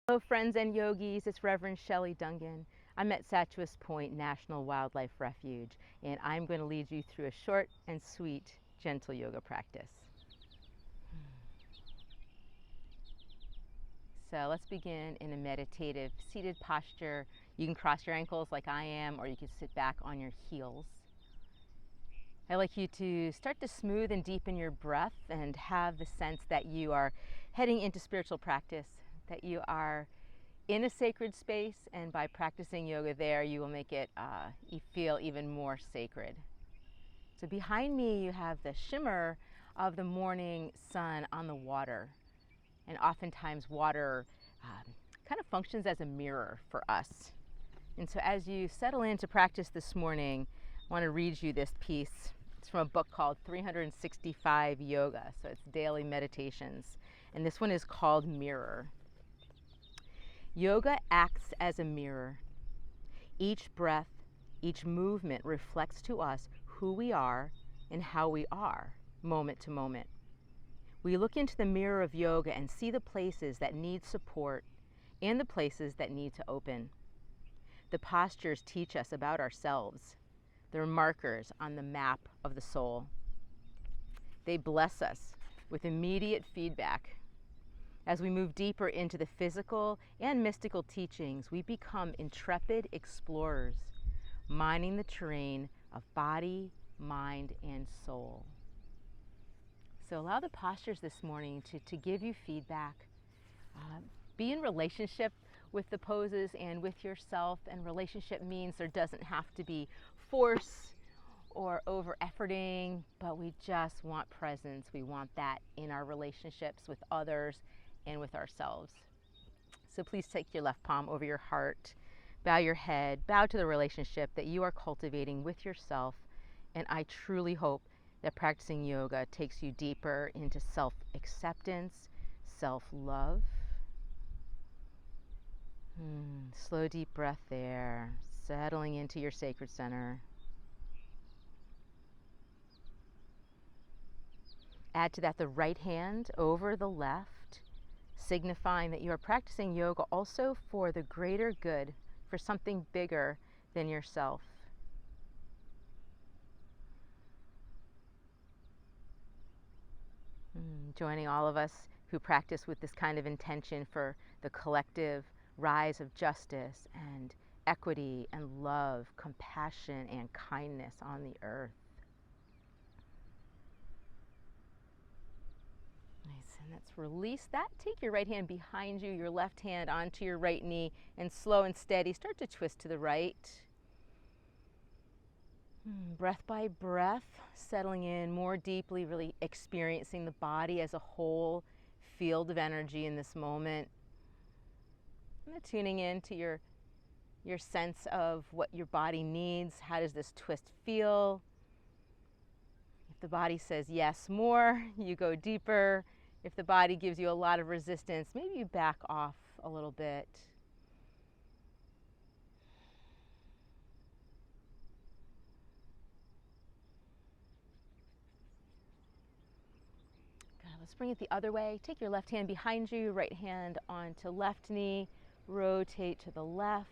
Hello friends and yogis, it's Rev Shelley Dungan. I'm at Sachuest Point Wildlife Refuge, and I'm going to lead you through a short and sweet gentle yoga practice. So let's begin in a meditative seated posture. You can cross your ankles like I am, or you can sit back on your heels. I'd like you to start to smooth and deepen your breath and have the sense that you are heading into spiritual practice, that you are in a sacred space, and by practicing yoga there, you will make it you feel even more sacred. So behind me, you have the shimmer of the morning sun on the water, and oftentimes water kind of functions as a mirror for us. And so as you settle in to practice this morning, I want to read you this piece. It's from a book called 365 Yoga, so it's daily meditations, and this one is called Mirror. Yoga acts as a mirror. Each breath, each movement reflects to us who we are and how we are, moment to moment. We look into the mirror of yoga and see the places that need support and the places that need to open. The postures teach us about ourselves. They're markers on the map of the soul. They bless us with immediate feedback. As we move deeper into the physical and mystical teachings, we become intrepid explorers, mining the terrain of body, mind, and soul. So allow the postures this morning to give you feedback. Be in relationship with the poses and with yourself, and relationship means there doesn't have to be force or over-efforting, but we just want presence. We want that in our relationships with others and with ourselves. So please take your left palm over your heart, bow your head, bow to the relationship that you are cultivating with yourself, and I truly hope that practicing yoga takes you deeper into self-acceptance, self-love. Slow, deep breath there, settling into your sacred center. Add to that the right hand over the left, signifying that you are practicing yoga also for the greater good, for something bigger than yourself. Joining all of us who practice with this kind of intention for the collective rise of justice and equity and love, compassion and kindness on the earth. Nice, and let's release that. Take your right hand behind you, your left hand onto your right knee, and slow and steady, start to twist to the right. Breath by breath, settling in more deeply, really experiencing the body as a whole field of energy in this moment. And tuning in to your sense of what your body needs. How does this twist feel? If the body says yes, more, you go deeper. If the body gives you a lot of resistance, maybe you back off a little bit. Good. Let's bring it the other way. Take your left hand behind you, right hand onto left knee, rotate to the left.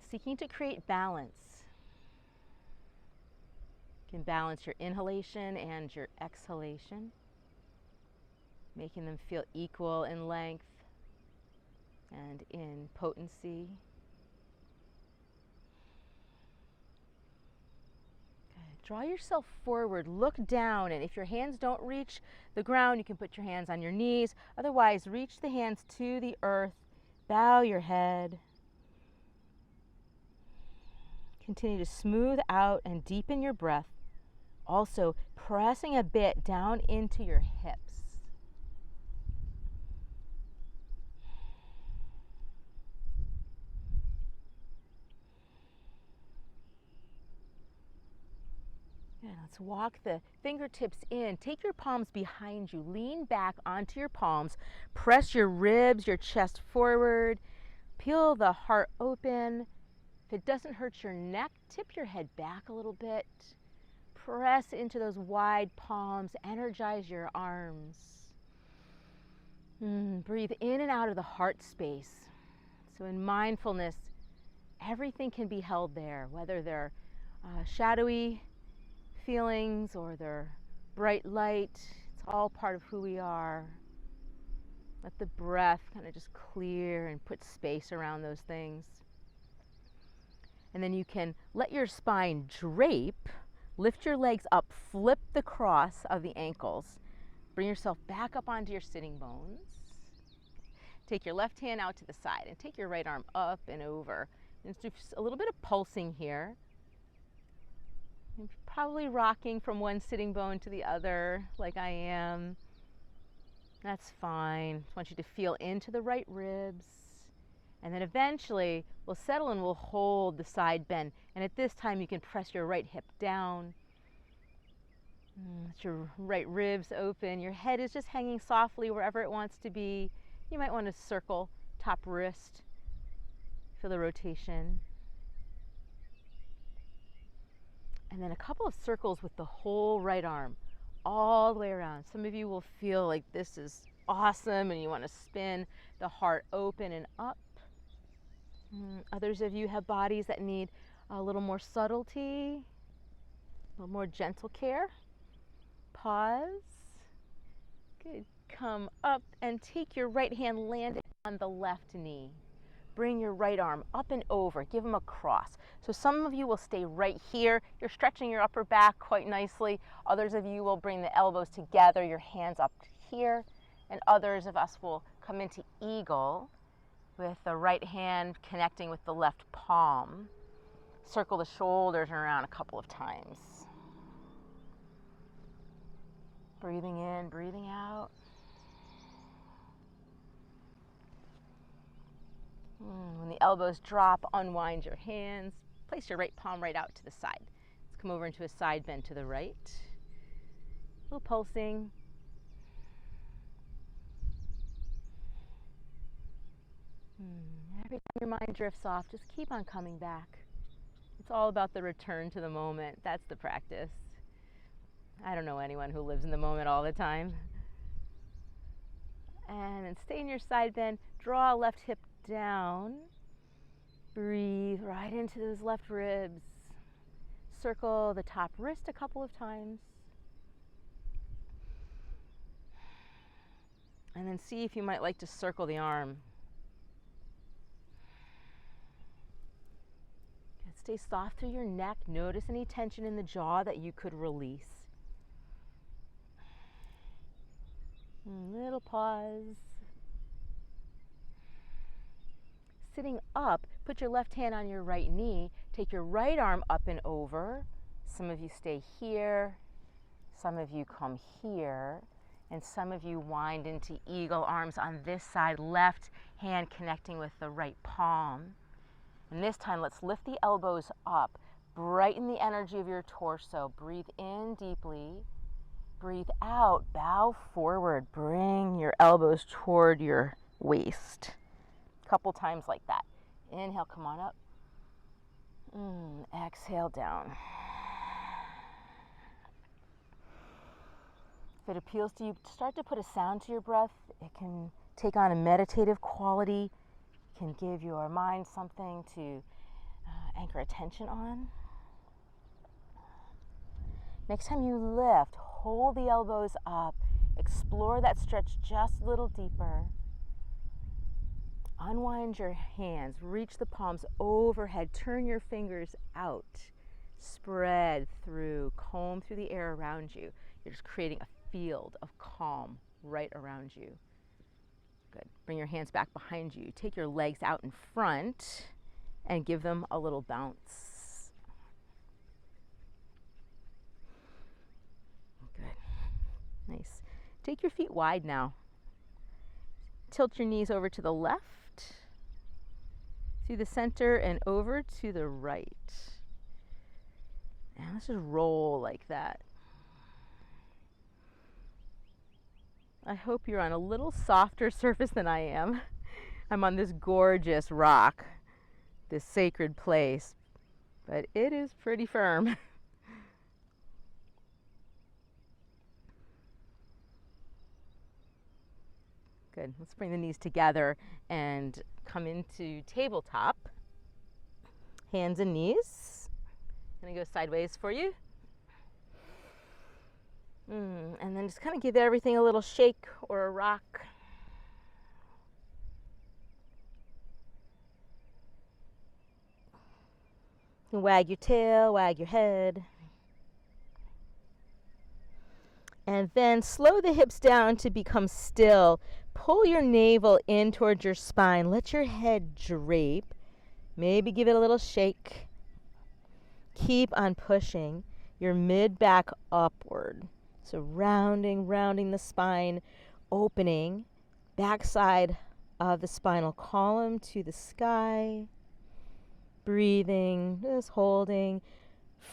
Seeking to create balance. You can balance your inhalation and your exhalation, making them feel equal in length and in potency. Good. Draw yourself forward, look down, and if your hands don't reach the ground, you can put your hands on your knees. Otherwise, reach the hands to the earth, bow your head. Continue to smooth out and deepen your breath, also pressing a bit down into your hips. Yeah, let's walk the fingertips in. Take your palms behind you. Lean back onto your palms. Press your ribs, your chest forward. Peel the heart open. If it doesn't hurt your neck, tip your head back a little bit. Press into those wide palms. Energize your arms. Breathe in and out of the heart space. So in mindfulness, everything can be held there, whether they're shadowy feelings or they're bright light. It's all part of who we are. Let the breath kind of just clear and put space around those things. And then you can let your spine drape, lift your legs up, flip the cross of the ankles. Bring yourself back up onto your sitting bones. Take your left hand out to the side and take your right arm up and over. And do a little bit of pulsing here. You're probably rocking from one sitting bone to the other like I am. That's fine. Just want you to feel into the right ribs. And then eventually we'll settle and we'll hold the side bend. And at this time you can press your right hip down. Let your right ribs open. Your head is just hanging softly wherever it wants to be. You might want to circle top wrist. Feel the rotation. And then a couple of circles with the whole right arm all the way around. Some of you will feel like this is awesome and you want to spin the heart open and up. Others of you have bodies that need a little more subtlety, a little more gentle care. Pause. Good. Come up and take your right hand, land it on the left knee. Bring your right arm up and over. Give them a cross. So some of you will stay right here. You're stretching your upper back quite nicely. Others of you will bring the elbows together, your hands up here. And others of us will come into eagle with the right hand connecting with the left palm. Circle the shoulders around a couple of times. Breathing in, breathing out. When the elbows drop, unwind your hands. Place your right palm right out to the side. Let's come over into a side bend to the right. A little pulsing. Every time your mind drifts off, just keep on coming back. It's all about the return to the moment. That's the practice. I don't know anyone who lives in the moment all the time. And then stay in your side bend. Draw left hip down. Breathe right into those left ribs. Circle the top wrist a couple of times. And then see if you might like to circle the arm. Stay soft through your neck. Notice any tension in the jaw that you could release. Little pause. Sitting up, put your left hand on your right knee. Take your right arm up and over. Some of you stay here. Some of you come here. And some of you wind into eagle, arms on this side, left hand connecting with the right palm. And this time, let's lift the elbows up. Brighten the energy of your torso. Breathe in deeply. Breathe out. Bow forward. Bring your elbows toward your waist. A couple times like that. Inhale, come on up. Exhale down. If it appeals to you, start to put a sound to your breath. It can take on a meditative quality. Can give your mind something to anchor attention on. Next time you lift, hold the elbows up. Explore that stretch just a little deeper. Unwind your hands. Reach the palms overhead. Turn your fingers out. Spread through. Comb through the air around you. You're just creating a field of calm right around you. Good. Bring your hands back behind you. Take your legs out in front and give them a little bounce. Good. Nice. Take your feet wide now. Tilt your knees over to the left, to the center, and over to the right. And let's just roll like that. I hope you're on a little softer surface than I am. I'm on this gorgeous rock, this sacred place, but it is pretty firm. Good. Let's bring the knees together and come into tabletop. Hands and knees. I'm going to go sideways for you. And then just kind of give everything a little shake or a rock. You can wag your tail, wag your head. And then slow the hips down to become still. Pull your navel in towards your spine. Let your head drape. Maybe give it a little shake. Keep on pushing your mid-back upward. So rounding the spine, opening, backside of the spinal column to the sky. Breathing, just holding,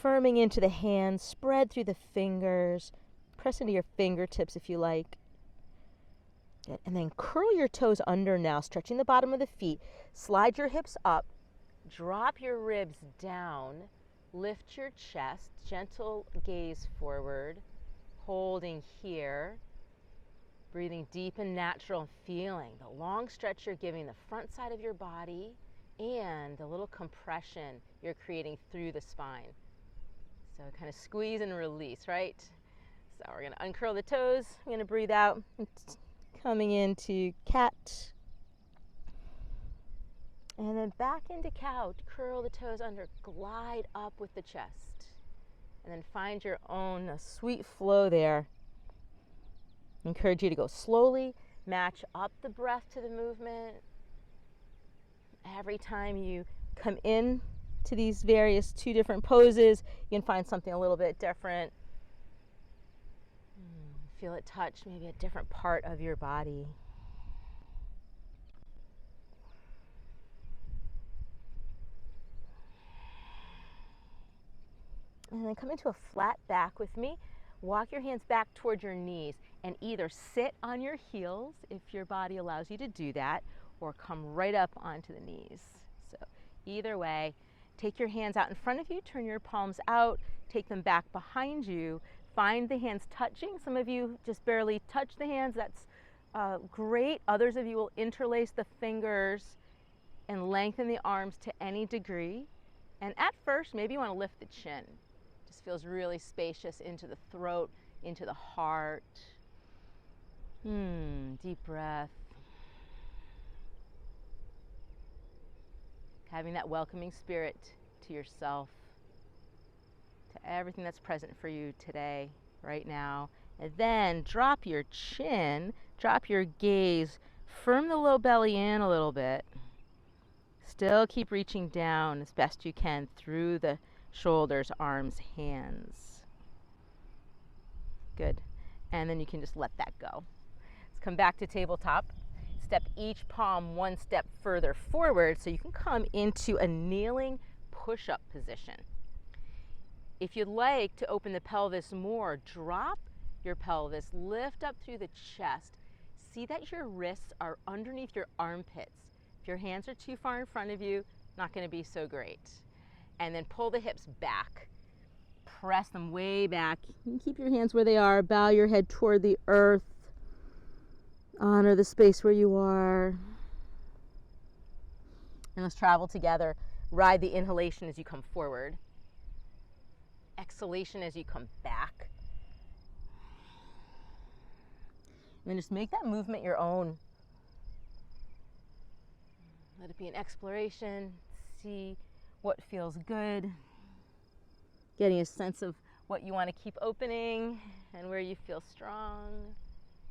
firming into the hands, spread through the fingers. Press into your fingertips if you like. Good. And then curl your toes under now, stretching the bottom of the feet. Slide your hips up. Drop your ribs down. Lift your chest. Gentle gaze forward. Holding here. Breathing deep and natural and feeling the long stretch you're giving the front side of your body and the little compression you're creating through the spine. So kind of squeeze and release, right? So we're going to uncurl the toes. I'm going to breathe out. Coming into cat. And then back into cow. Curl the toes under. Glide up with the chest. And then find your own sweet flow there. I encourage you to go slowly. Match up the breath to the movement. Every time you come in to these various two different poses, you can find something a little bit different. Feel it touch maybe a different part of your body. And then come into a flat back with me. Walk your hands back towards your knees and either sit on your heels if your body allows you to do that, or come right up onto the knees. So either way, take your hands out in front of you, turn your palms out, take them back behind you. Find the hands touching. Some of you just barely touch the hands. That's great. Others of you will interlace the fingers and lengthen the arms to any degree. And at first, maybe you want to lift the chin. Just feels really spacious into the throat, into the heart. Deep breath. Having that welcoming spirit to yourself, to everything that's present for you today, right now. And then drop your chin, drop your gaze, firm the low belly in a little bit. Still keep reaching down as best you can through the shoulders, arms, hands. Good. And then you can just let that go. Let's come back to tabletop. Step each palm one step further forward so you can come into a kneeling push-up position. If you'd like to open the pelvis more, drop your pelvis, lift up through the chest. See that your wrists are underneath your armpits. If your hands are too far in front of you, not going to be so great. And then pull the hips back. Press them way back. You can keep your hands where they are. Bow your head toward the earth. Honor the space where you are. And let's travel together. Ride the inhalation as you come forward. Exhalation as you come back. And then just make that movement your own. Let it be an exploration. See what feels good. Getting a sense of what you want to keep opening and where you feel strong.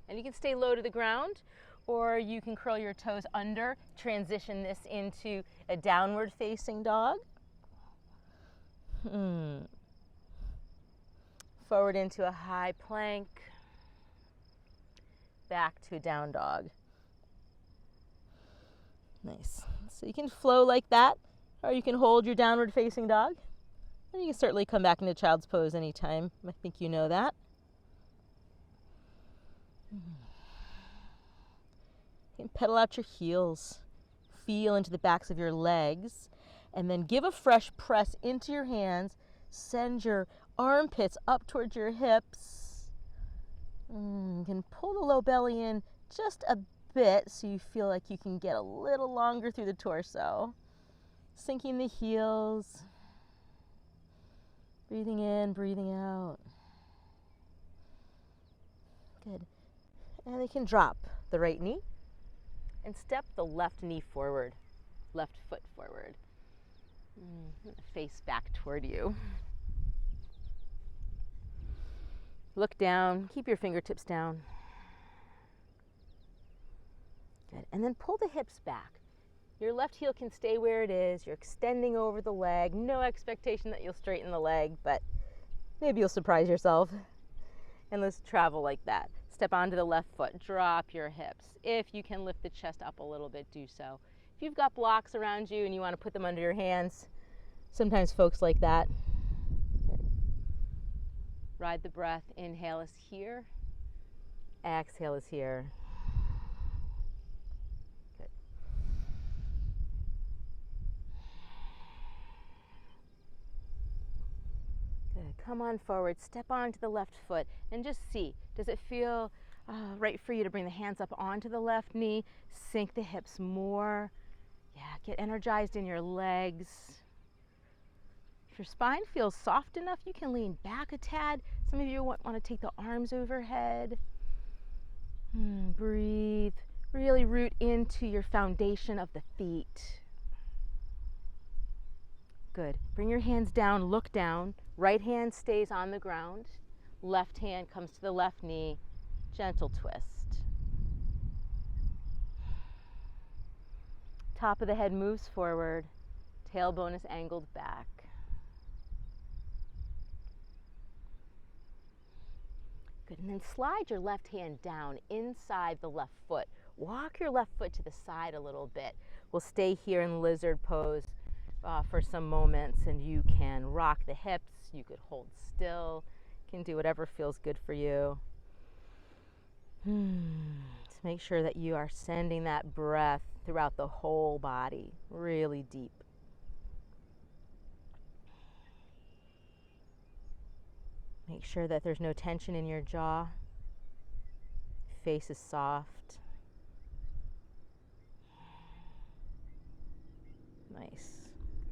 And you can stay low to the ground, or you can curl your toes under, transition this into a downward facing dog. Forward into a high plank, back to a down dog. Nice. So you can flow like that, or you can hold your downward facing dog. And you can certainly come back into child's pose anytime. I think you know that. You can pedal out your heels, feel into the backs of your legs, and then give a fresh press into your hands. Send your armpits up towards your hips. You can pull the low belly in just a bit so you feel like you can get a little longer through the torso. Sinking the heels. Breathing in, breathing out. Good. And you can drop the right knee and step the left knee forward, left foot forward. Face back toward you. Look down, keep your fingertips down. Good. And then pull the hips back. Your left heel can stay where it is. You're extending over the leg. No expectation that you'll straighten the leg, but maybe you'll surprise yourself. And let's travel like that. Step onto the left foot, drop your hips. If you can lift the chest up a little bit, do so. If you've got blocks around you and you want to put them under your hands, sometimes folks like that. Good. Ride the breath. Inhale is here. Exhale is here. Good. Good. Come on forward. Step onto the left foot and just see. Does it feel right for you to bring the hands up onto the left knee? Sink the hips more. Yeah, get energized in your legs. If your spine feels soft enough, you can lean back a tad. Some of you want to take the arms overhead. Breathe. Really root into your foundation of the feet. Good. Bring your hands down, look down. Right hand stays on the ground. Left hand comes to the left knee. Gentle twist. Top of the head moves forward. Tailbone is angled back. Good, and then slide your left hand down inside the left foot. Walk your left foot to the side a little bit. We'll stay here in lizard pose for some moments, and you can rock the hips, you could hold still, you can do whatever feels good for you. Just make sure that you are sending that breath throughout the whole body, really deep. Make sure that there's no tension in your jaw. Face is soft. Nice.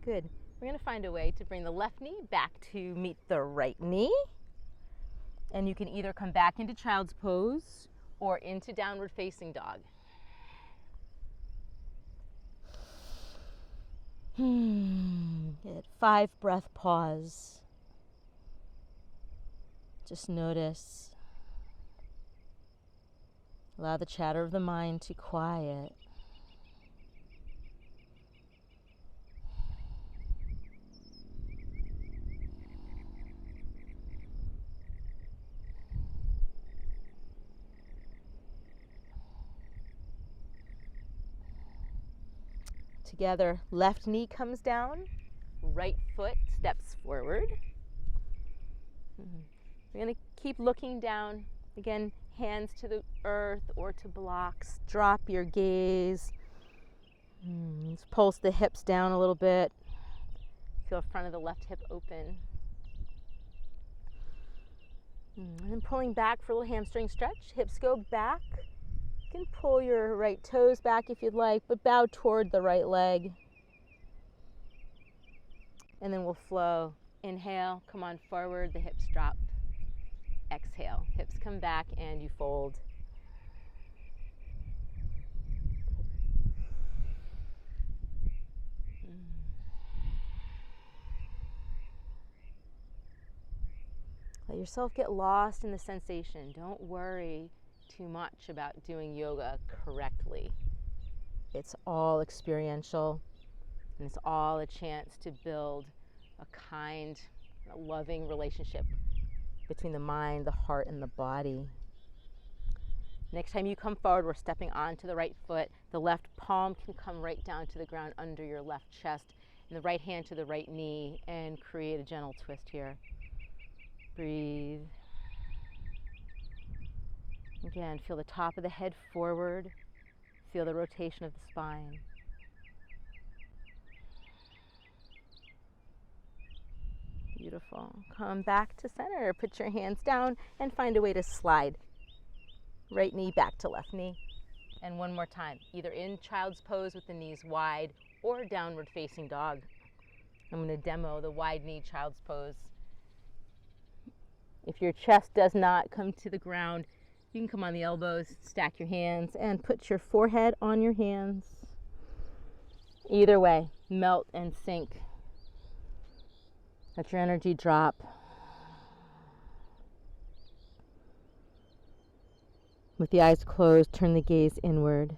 Good. We're going to find a way to bring the left knee back to meet the right knee. And you can either come back into child's pose or into downward facing dog. Good. 5 breath pause. Just notice. Allow the chatter of the mind to quiet. Together, left knee comes down, right foot steps forward. We're going to keep looking down. Again, hands to the earth or to blocks. Drop your gaze. Let's pulse the hips down a little bit. Feel the front of the left hip open. And then pulling back for a little hamstring stretch. Hips go back. You can pull your right toes back if you'd like, but bow toward the right leg. And then we'll flow. Inhale, come on forward, the hips drop. Exhale, hips come back and you fold. Let yourself get lost in the sensation. Don't worry too much about doing yoga correctly. It's all experiential, and it's all a chance to build a kind, a loving relationship between the mind, the heart, and the body. Next time you come forward, we're stepping onto the right foot. The left palm can come right down to the ground under your left chest, and the right hand to the right knee, and create a gentle twist here. Breathe. Again, feel the top of the head forward. Feel the rotation of the spine. Beautiful. Come back to center. Put your hands down and find a way to slide. Right knee back to left knee. And one more time, either in child's pose with the knees wide or downward facing dog. I'm going to demo the wide knee child's pose. If your chest does not come to the ground, you can come on the elbows, stack your hands, and put your forehead on your hands. Either way, melt and sink. Let your energy drop. With the eyes closed, turn the gaze inward.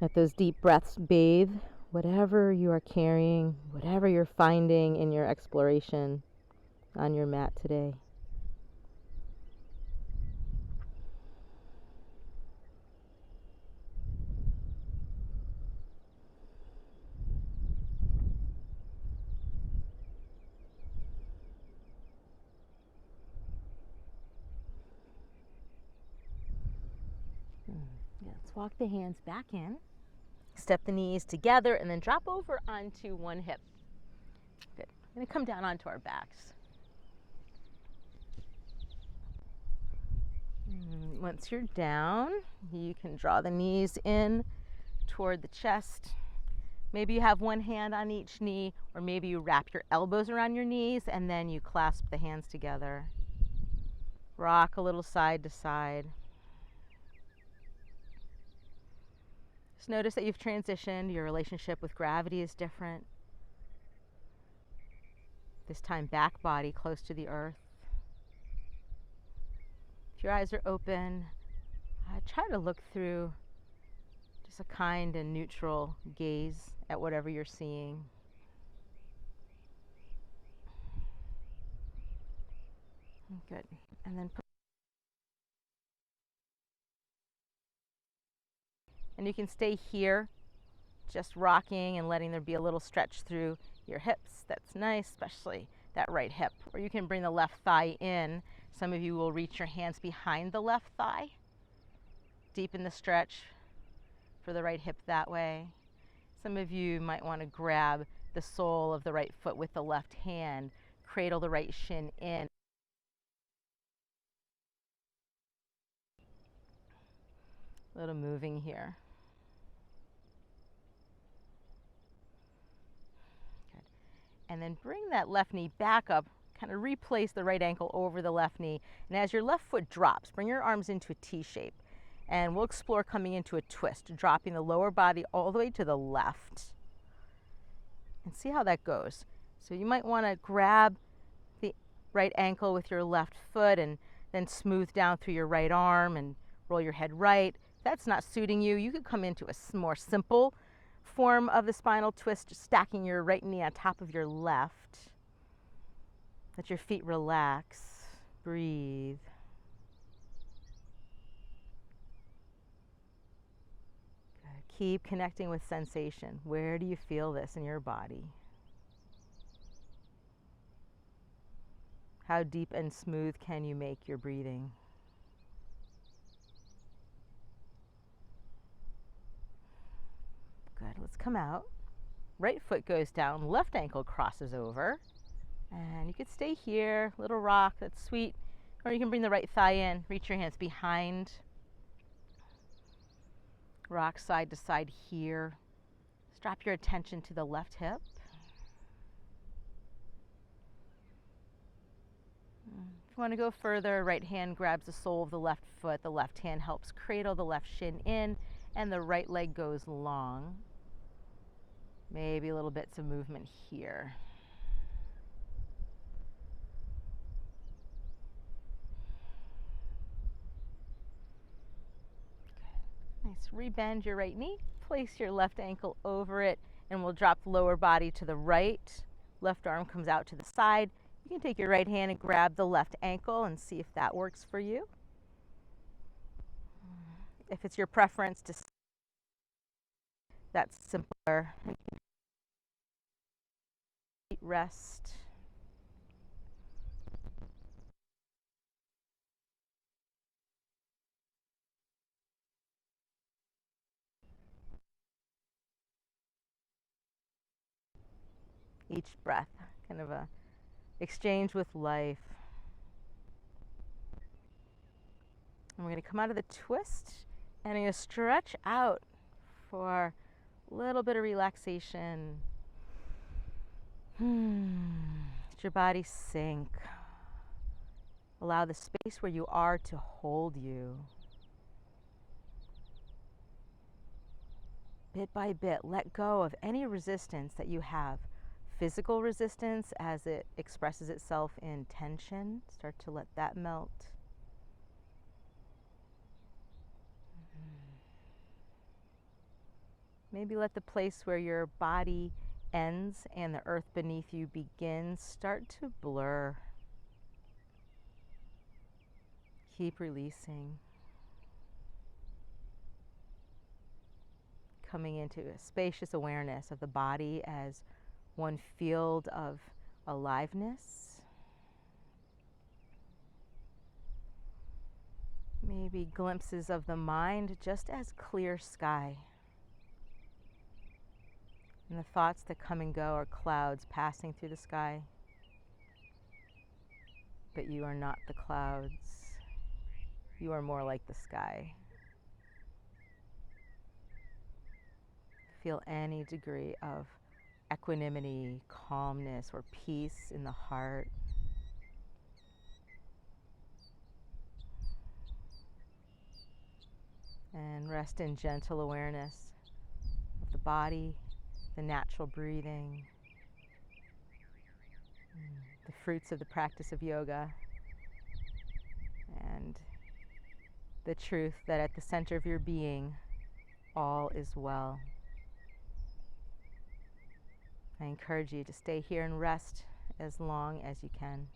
Let those deep breaths bathe whatever you are carrying, whatever you're finding in your exploration on your mat today. Let's walk the hands back in. Step the knees together and then drop over onto one hip. Good. We're going to come down onto our backs. Once you're down, you can draw the knees in toward the chest. Maybe you have one hand on each knee, or maybe you wrap your elbows around your knees and then you clasp the hands together. Rock a little side to side. Just notice that you've transitioned. Your relationship with gravity is different. This time, back body close to the earth. If your eyes are open, try to look through just a kind and neutral gaze at whatever you're seeing. Good. And then you can stay here, just rocking and letting there be a little stretch through your hips. That's nice, especially that right hip. Or you can bring the left thigh in. Some of you will reach your hands behind the left thigh. Deepen the stretch for the right hip that way. Some of you might want to grab the sole of the right foot with the left hand, cradle the right shin in. A little moving here. Good. And then bring that left knee back up, kind of replace the right ankle over the left knee. And as your left foot drops, bring your arms into a T shape. And we'll explore coming into a twist, dropping the lower body all the way to the left. And see how that goes. So you might want to grab the right ankle with your left foot and then smooth down through your right arm and roll your head right. If that's not suiting you, you could come into a more simple form of the spinal twist, stacking your right knee on top of your left. Let your feet relax. Breathe. Keep connecting with sensation. Where do you feel this in your body? How deep and smooth can you make your breathing? Good. Let's come out. Right foot goes down, left ankle crosses over. And you could stay here, little rock, that's sweet. Or you can bring the right thigh in, reach your hands behind. Rock side to side here. Just drop your attention to the left hip. If you want to go further, right hand grabs the sole of the left foot. The left hand helps cradle the left shin in, and the right leg goes long. Maybe little bits of movement here. Nice. Rebend your right knee, place your left ankle over it, and we'll drop the lower body to the right. Left arm comes out to the side. You can take your right hand and grab the left ankle and see if that works for you. If it's your preference to, that's simpler. Rest. Each breath, kind of a exchange with life. And we're going to come out of the twist and I'm going to stretch out for a little bit of relaxation. Let your body sink. Allow the space where you are to hold you. Bit by bit, let go of any resistance that you have. Physical resistance as it expresses itself in tension. Start to let that melt. Maybe let the place where your body ends and the earth beneath you begins start to blur. Keep releasing. Coming into a spacious awareness of the body as one field of aliveness. Maybe glimpses of the mind just as clear sky. And the thoughts that come and go are clouds passing through the sky. But you are not the clouds. You are more like the sky. Feel any degree of equanimity, calmness, or peace in the heart. And rest in gentle awareness of the body, the natural breathing, the fruits of the practice of yoga, and the truth that at the center of your being, all is well. I encourage you to stay here and rest as long as you can.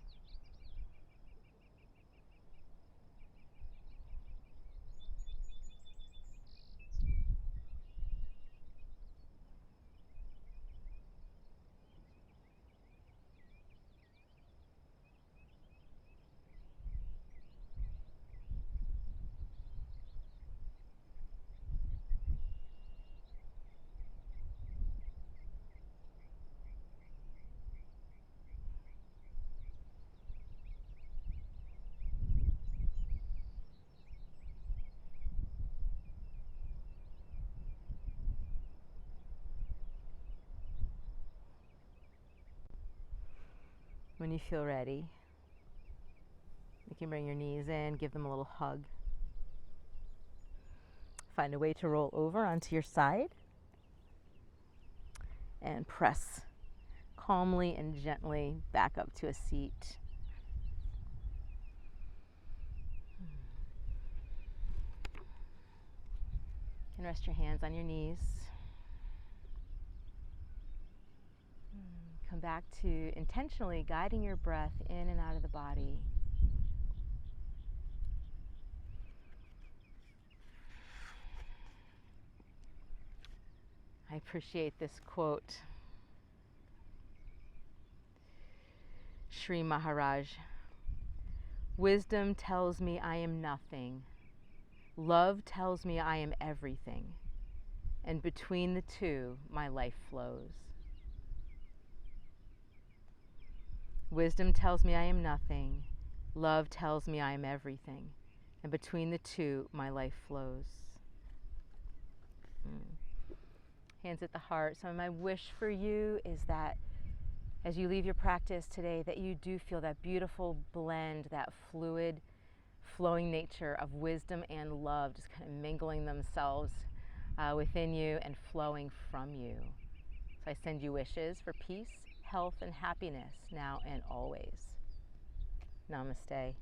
When you feel ready, you can bring your knees in, give them a little hug. Find a way to roll over onto your side and press calmly and gently back up to a seat. You can rest your hands on your knees. Come back to intentionally guiding your breath in and out of the body. I appreciate this quote. Sri Maharaj, wisdom tells me I am nothing. Love tells me I am everything. And between the two, my life flows. Wisdom tells me I am nothing. Love tells me I am everything. And between the two, my life flows. Hands at the heart. So my wish for you is that as you leave your practice today, that you do feel that beautiful blend, that fluid, flowing nature of wisdom and love just kind of mingling themselves within you and flowing from you. So I send you wishes for peace, health, and happiness now and always. Namaste.